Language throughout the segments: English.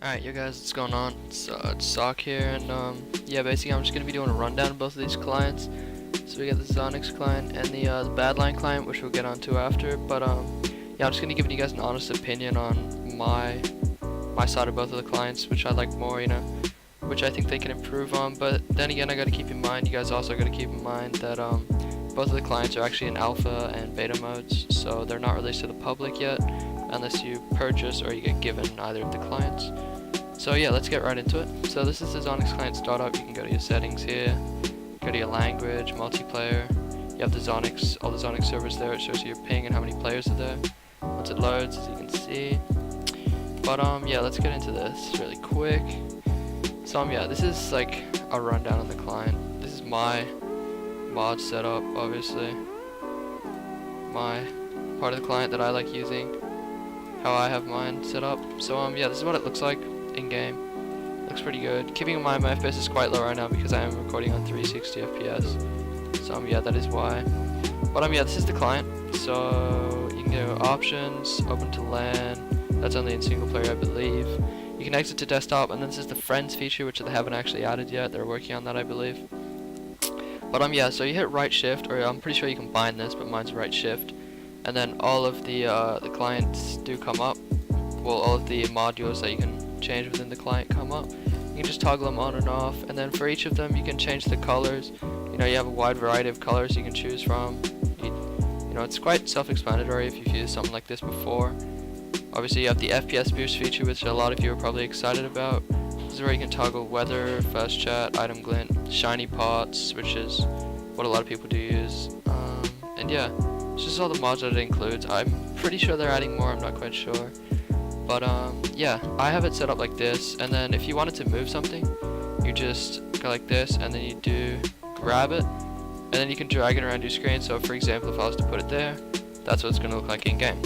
Alright, yo guys, what's going on? It's Sock here, and yeah, basically I'm just gonna be doing a rundown of both of these clients. So we got the Zonix client and the Badlion client, which we'll get onto after. But yeah, I'm just gonna give you guys an honest opinion on my side of both of the clients, which I like more, which I think they can improve on. But then again, I gotta keep in mind, you guys also gotta keep in mind that both of the clients are actually in alpha and beta modes, so they're not released to the public yet, unless you purchase or you get given either of the clients. So yeah, let's get right into it. So this is the Zonix client startup. You can go to your settings here, go to your language, multiplayer. You have the Zonix, all the Zonix servers there. It shows you your ping and how many players are there once it loads, as you can see. But yeah, let's get into this really quick. So yeah, this is like a rundown on the client. This is my mod setup, obviously. My part of the client that I like using, how I have mine set up. So yeah, this is what it looks like in game. Looks pretty good. Keeping in mind my FPS is quite low right now because I am recording on 360 FPS. So yeah, that is why. But yeah, this is the client. So you can go options, open to LAN. That's only in single player, I believe. You can exit to desktop, and then this is the friends feature, which they haven't actually added yet. They're working on that, I believe. But yeah, so you hit right shift, or I'm pretty sure you can bind this, but mine's right shift, and then all of the clients do come up. Well, all of the modules that you can change within the client come up. You can just toggle them on and off, and then for each of them you can change the colors. You have a wide variety of colors you can choose from. It's quite self-explanatory if you've used something like this before. Obviously you have the FPS boost feature, which a lot of you are probably excited about. This is where you can toggle weather, fast chat, item glint, shiny pots, which is what a lot of people do use. And yeah, it's just all the mods that it includes. I'm pretty sure they're adding more, I'm not quite sure. But yeah, I have it set up like this, and then if you wanted to move something, you just go like this, and then you do grab it, and then you can drag it around your screen. So for example, if I was to put it there, that's what it's going to look like in game.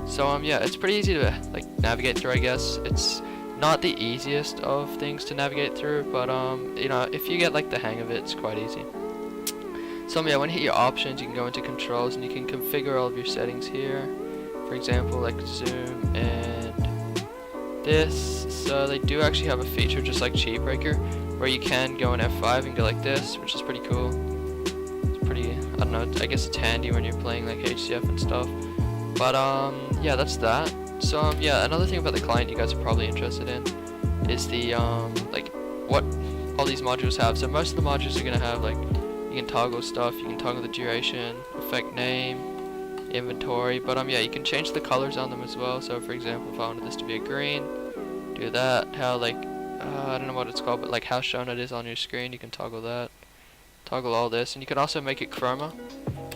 So yeah, it's pretty easy to navigate through, I guess. It's not the easiest of things to navigate through, but if you get the hang of it, it's quite easy. So yeah, when you hit your options, you can go into controls and you can configure all of your settings here. For example, like zoom and this. So they do actually have a feature just like Cheat Breaker, where you can go in F5 and go like this, which is pretty cool. It's pretty, I don't know, I guess it's handy when you're playing like HCF and stuff. But yeah, that's that. So yeah, another thing about the client you guys are probably interested in is the what all these modules have. So most of the modules are gonna have you can toggle stuff, you can toggle the duration, effect name, inventory, but yeah, you can change the colors on them as well. So for example, if I wanted this to be a green, do that. How I don't know what it's called, but how shown it is on your screen, you can toggle that. Toggle all this, and you can also make it chroma.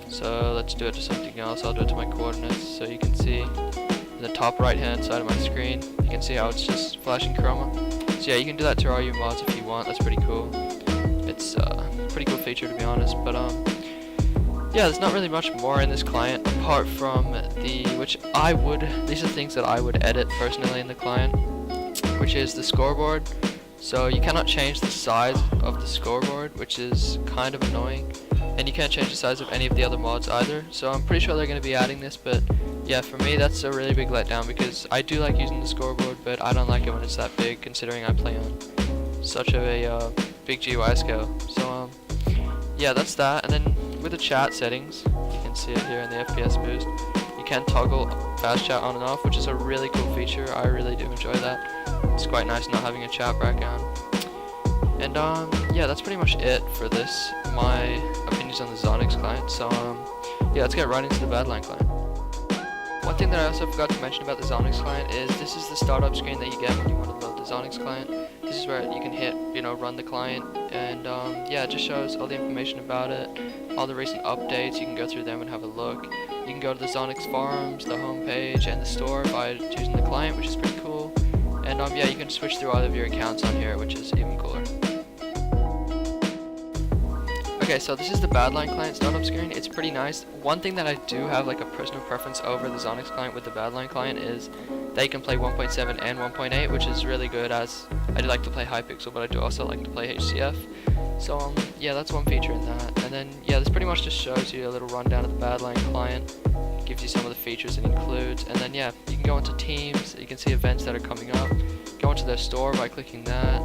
So let's do it to something else. I'll do it to my coordinates, so you can see in the top right hand side of my screen, you can see how it's just flashing chroma. So yeah, you can do that to all your mods if you want. That's pretty cool. It's a pretty cool feature, to be honest. But yeah, there's not really much more in this client apart from these are things that I would edit personally in the client, which is the scoreboard. So you cannot change the size of the scoreboard, which is kind of annoying, and you can't change the size of any of the other mods either. So I'm pretty sure they're going to be adding this, but yeah, for me that's a really big letdown because I do like using the scoreboard, but I don't like it when it's that big, considering I play on such a big GUI scale. So yeah, that's that. And then with the chat settings, you can see it here in the FPS boost, you can toggle fast chat on and off, which is a really cool feature. I really do enjoy that. It's quite nice not having a chat background. And yeah, that's pretty much it for this, my opinions on the Zonix client. So yeah, let's get right into the Badlion client. One thing that I also forgot to mention about the Zonix client is this is the startup screen that you get when you want to load the Zonix client. This is where you can hit, run the client, and yeah, it just shows all the information about it, all the recent updates. You can go through them and have a look. You can go to the Zonix forums, the home page, and the store by choosing the client, which is pretty cool. And yeah, you can switch through all of your accounts on here, which is even cooler. Okay, so this is the Badlion client startup screen. It's pretty nice. One thing that I do have a personal preference over the Zonix client with the Badlion client is they can play 1.7 and 1.8, which is really good, as I do like to play Hypixel, but I do also like to play HCF. So yeah, that's one feature in that. And then yeah, this pretty much just shows you a little rundown of the Badlion client. Gives you some of the features it includes, and then yeah, you can go into teams, you can see events that are coming up, go go into their store by clicking that.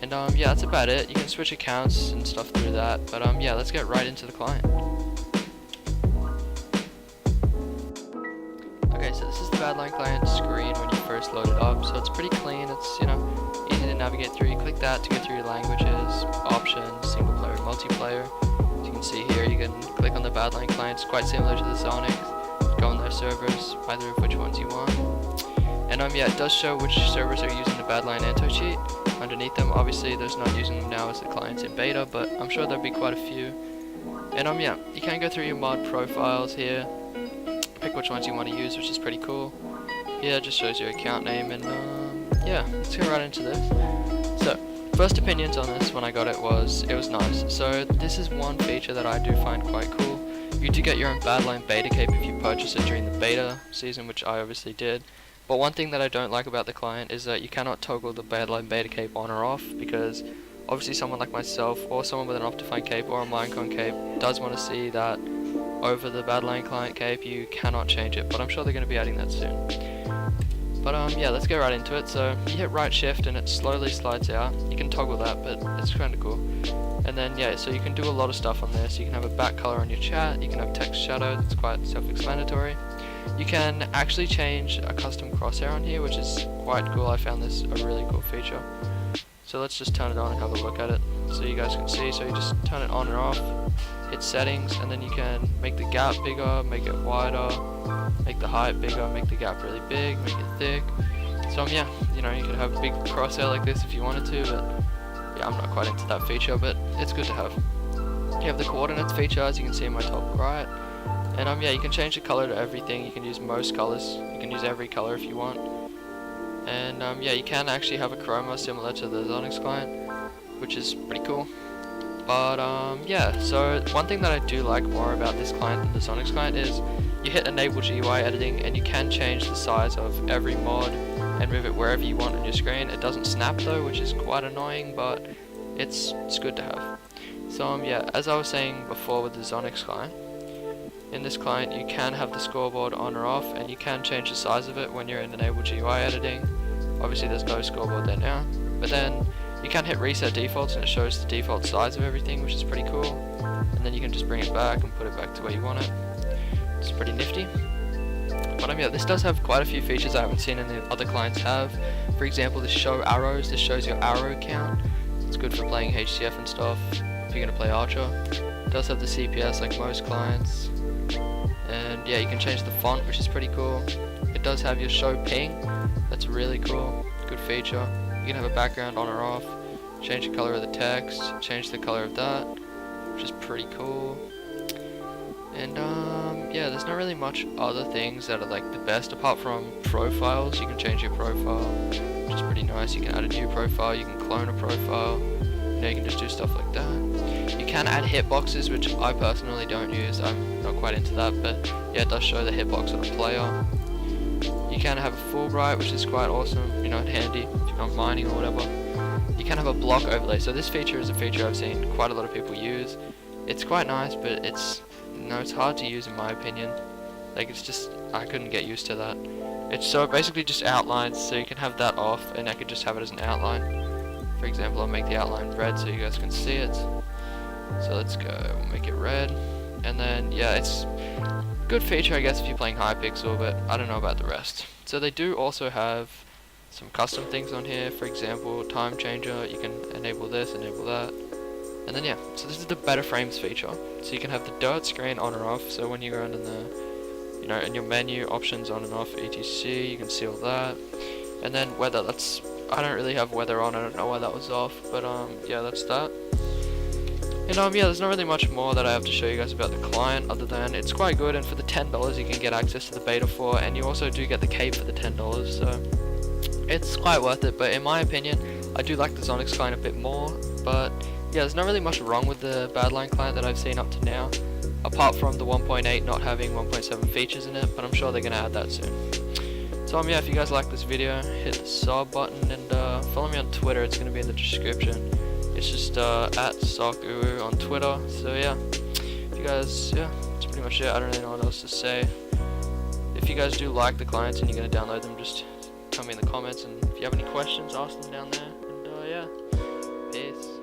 And yeah, that's about it. You can switch accounts and stuff through that. But yeah, let's get right into the client. Okay, so this is the Badlion client screen when you first load it up. So it's pretty clean. It's, you know, easy to navigate through. You click that to go through your languages, options, single player, multiplayer. As you can see here, you can click on the Badlion client. It's quite similar to the Zonix. Go on their servers, either of which ones you want. And yeah, it does show which servers are using the Badlion Anto cheat underneath them. Obviously, there's not using them now as the client's in beta, but I'm sure there'll be quite a few. And yeah, you can go through your mod profiles here, pick which ones you want to use, which is pretty cool. Yeah, it just shows your account name, and yeah, let's get right into this. So, first opinions on this when I got it was nice. So this is one feature that I do find quite cool. You do get your own Badlion beta cape if you purchase it during the beta season, which I obviously did. But one thing that I don't like about the client is that you cannot toggle the Badlion beta cape on or off, because obviously someone like myself or someone with an Optifine cape or a Minecon cape does want to see that over the Badlion client cape. You cannot change it, but I'm sure they're going to be adding that soon. But yeah, let's get right into it. So you hit right shift and it slowly slides out. You can toggle that, but it's kind of cool. And then yeah, so you can do a lot of stuff on there. So you can have a back color on your chat, you can have text shadow, that's quite self-explanatory. You can actually change a custom crosshair on here, which is quite cool. I found this a really cool feature. So let's just turn it on and have a look at it so you guys can see. So you just turn it on and off, hit settings, and then you can make the gap bigger, make it wider, make the height bigger, make the gap really big, make it thick. So yeah, you know, you can have a big crosshair like this if you wanted to, but yeah, I'm not quite into that feature, but it's good to have. You have the coordinates feature, as you can see in my top right. And yeah, you can change the color to everything. You can use most colors. You can use every color if you want. And yeah, you can actually have a chroma similar to the Zonix client, which is pretty cool. But yeah, so one thing that I do like more about this client than the Zonix client is you hit enable GUI editing and you can change the size of every mod and move it wherever you want on your screen. It doesn't snap though, which is quite annoying, but it's good to have. So yeah, as I was saying before with the Zonix client, in this client you can have the scoreboard on or off, and you can change the size of it when you're in enable GUI editing. Obviously there's no scoreboard there now, but then you can hit reset defaults and it shows the default size of everything, which is pretty cool. And then you can just bring it back and put it back to where you want it. It's pretty nifty. But yeah, this does have quite a few features I haven't seen any other clients have. For example, this show arrows. This shows your arrow count. It's good for playing HCF and stuff if you're going to play Archer. It does have the CPS like most clients. And yeah, you can change the font, which is pretty cool. It does have your show ping. That's really cool. Good feature. You can have a background on or off. Change the color of the text. Change the color of that, which is pretty cool. And yeah, there's not really much other things that are like the best apart from profiles. You can change your profile, which is pretty nice. You can add a new profile. You can clone a profile. You know, you can just do stuff like that. You can add hitboxes, which I personally don't use. I'm not quite into that, but yeah, it does show the hitbox of the player. You can have a Fulbright, which is quite awesome, you know, handy if you're not mining or whatever. You can have a block overlay. So this feature is a feature I've seen quite a lot of people use. It's quite nice, but it's, you know, it's hard to use in my opinion. Like, it's just, I couldn't get used to that. It's so basically just outlines, so you can have that off, and I could just have it as an outline. For example, I'll make the outline red so you guys can see it. So let's go, we'll make it red. And then, yeah, it's good feature I guess if you're playing Hypixel, but I don't know about the rest. So they do also have some custom things on here. For example, time changer, you can enable this, enable that. And then yeah, so this is the better frames feature. So you can have the dirt screen on or off, so when you're in the, you know, in your menu, options on and off, etc, you can see all that. And then weather, that's, I don't really have weather on, I don't know why that was off, but yeah, that's that. And yeah, there's not really much more that I have to show you guys about the client other than it's quite good, and for the $10 you can get access to the beta for, and you also do get the cape for the $10, so it's quite worth it. But in my opinion, I do like the Zonix client a bit more, but yeah, there's not really much wrong with the Badlion client that I've seen up to now, apart from the 1.8 not having 1.7 features in it, but I'm sure they're going to add that soon. So yeah, if you guys like this video, hit the sub button, and follow me on Twitter, it's going to be in the description. It's just at SockUwu on Twitter. So yeah, if you guys, yeah, that's pretty much it. I don't really know what else to say. If you guys do like the clients and you're going to download them, just tell me in the comments, and if you have any questions, ask them down there. And yeah, peace.